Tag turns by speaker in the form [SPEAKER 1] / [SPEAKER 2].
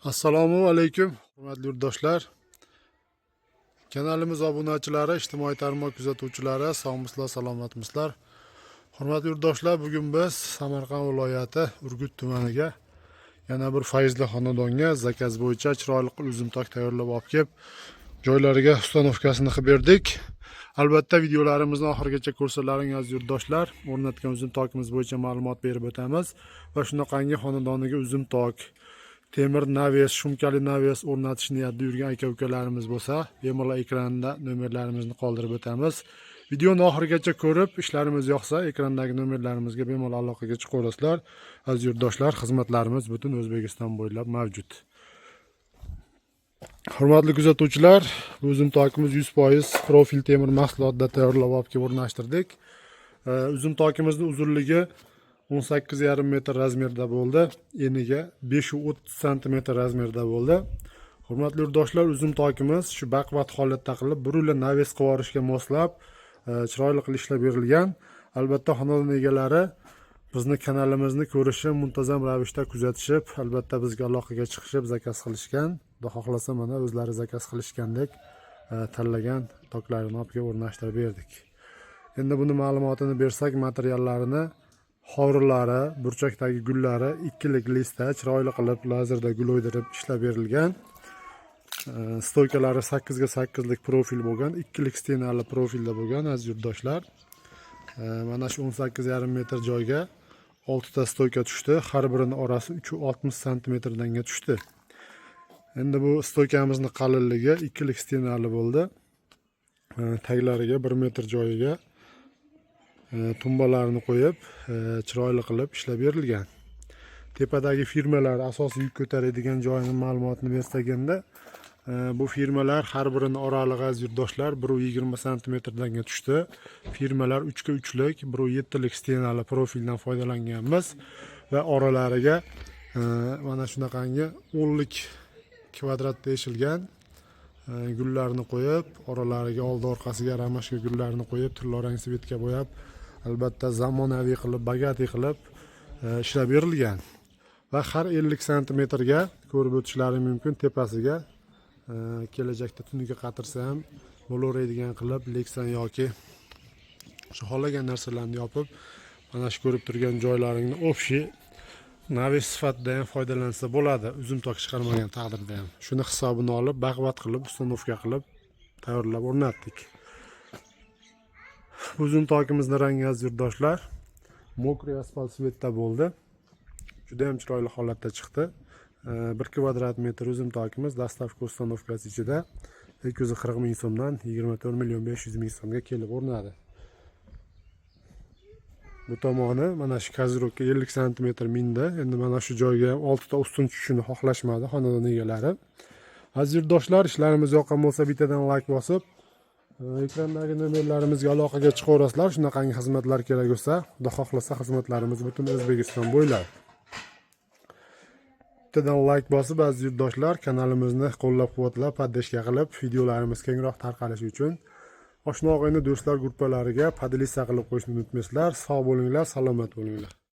[SPEAKER 1] Assalomu alaykum, hurmatli yurtdoshlar. Kanalimiz obunachilari, ijtimoiy tarmoq kuzatuvchilari, sog'misizlar, salomatmisizlar. Hurmatli yurtdoshlar, bugun biz Samarqand viloyati Urgut tumaniga yana bir fayzli xonadonga zakaz bo'yicha chiroyli uzumtok tayyorlab olib kelib, joylariga ustanovkasini qilib berdik. Albatta videolarimizni oxirigacha ko'rsalaring aziz yurtdoshlar. O'rnatgan uzumtokimiz bo'yicha ma'lumot berib o'tamiz va shunaqangi xonadoniga uzumtok temir naves, shumkali naves o'rnatish niyatida yurgan aka-ukalarimiz bo'lsa, bemalol ekranda nomerlarimizni qoldirib o'tamiz. Videoni oxirigacha ko'rib, ishlarimiz yoqsa, ekrandagi nomerlarimizga bemalol aloqaga chiqaverasizlar. Aziz yurtdoshlar, xizmatlarimiz butun O'zbekiston bo'ylab mavjud. Hurmatli kuzatuvchilar, bu uzumtokimiz 100% profil temir mahsulotda tayyorlab olib kelib o'rnashtirdik. Uzumtokimizning uzunligi 18,5 metr razmerda bo'ldi. Eniga 530 cm razmerda bo'ldi. Hurmatli yurtdoshlar, uzumtokimiz shu baquvvat holatda qilib, burula naves qilib moslab, chiroyli qilib ishlab berilgan. Albatta xonadon egalari bizni kanalimizni ko'rishib, muntazam ravishda kuzatishib, albatta bizga aloqaga chiqishib, zakaz qilishgan. Xudo xohlasa mana o'zlari zakaz qilishgandek tanlagan toklarini olib kelib o'rnashtirib berdik. Endi buni ma'lumotini bersak, materiallarini hovrilari, burchakdagi gullari ikkilik listda chiroyli qilib lazerda gul o'ydirib ishlab berilgan. Stoykalari 8 ga 8 lik profil bo'lgan, ikkilik stenali profilda bo'lgan aziz yurtdoshlar. Mana shu 18,5 metr joyga 6 ta stoyka tushdi. Har birining orasi 360 cm danga tushdi. Endi bu stoykamizning qalinligi ikkilik stenali bo'ldi. Taglariga 1 metr joyiga tumbalarni qo'yib, chiroyli qilib ishlab berilgan. Tepadagi firmalar asosiy yuk ko'taradigan joyining ma'lumotini bersak endi, bu firmalar har birining oralig'i aziz yurtdoshlar 120 cm danga tushdi. Firmalar 3 ga 3 lik, 1.7 lik stenali profildan foydalanganmiz va oralariga mana shunaqangi 10 lik kvadratda eshilgan gullarni qo'yib, oralariga oldi orqasiga ramashka gullarni qo'yib, tillarang svetga bo'yab, albatta zamonaviy qilib, bagati qilib ishlab berilgan. Va har 50 cm ga ko'rib o'tishlari mumkin, tepasiga kelajakda tuniga qatirsa ham bo'laveradigan qilib leksan yoki shu xohlagan narsalarni yopib, mana shu ko'rib turgan joylaringni общий naves sifatida ham foydalansa bo'ladi, uzumtok chiqarmagan taqdirda ham. Shuni hisobini olib, baquvvat qilib, ustanovka qilib tayyorlab o'rnatdik. Uzumtokimizning rangi aziz yurtdoshlar mokriy asfalt svetda bo'ldi. Juda ham chiroyli holatda chiqdi. 1 kvadrat metr uzumtokimiz dastavka ustanovkasi ichida 240 ming so'mdan 24,500,000 so'mga kelib o'rnadi. Bu tomoni mana shu kazirovka 50 cm mindi. Endi mana shu joyga 6 ta ustun tushishini xohlashmadi xonadon egalari. Aziz yurtdoshlar, ishlarimiz yoqqan bo'lsa bittadan like bosib, ekrandagi nomerlarimizga aloqaga chiqaverasizlar. Shunaqangi xizmatlar kerak bo'lsa, Xudo xohlasa xizmatlarimiz butun O'zbekiston bo'ylab. Bittadan like bosib aziz yurtdoshlar, kanalimizni qo'llab-quvvatlab, podдержка qilib, videolarimiz kengroq tarqalishi uchun oshna og'ayni do'stlar guruhlariga podписка qilib qo'yishni unutmaysizlar. Sog' bo'linglar, salomat bo'linglar.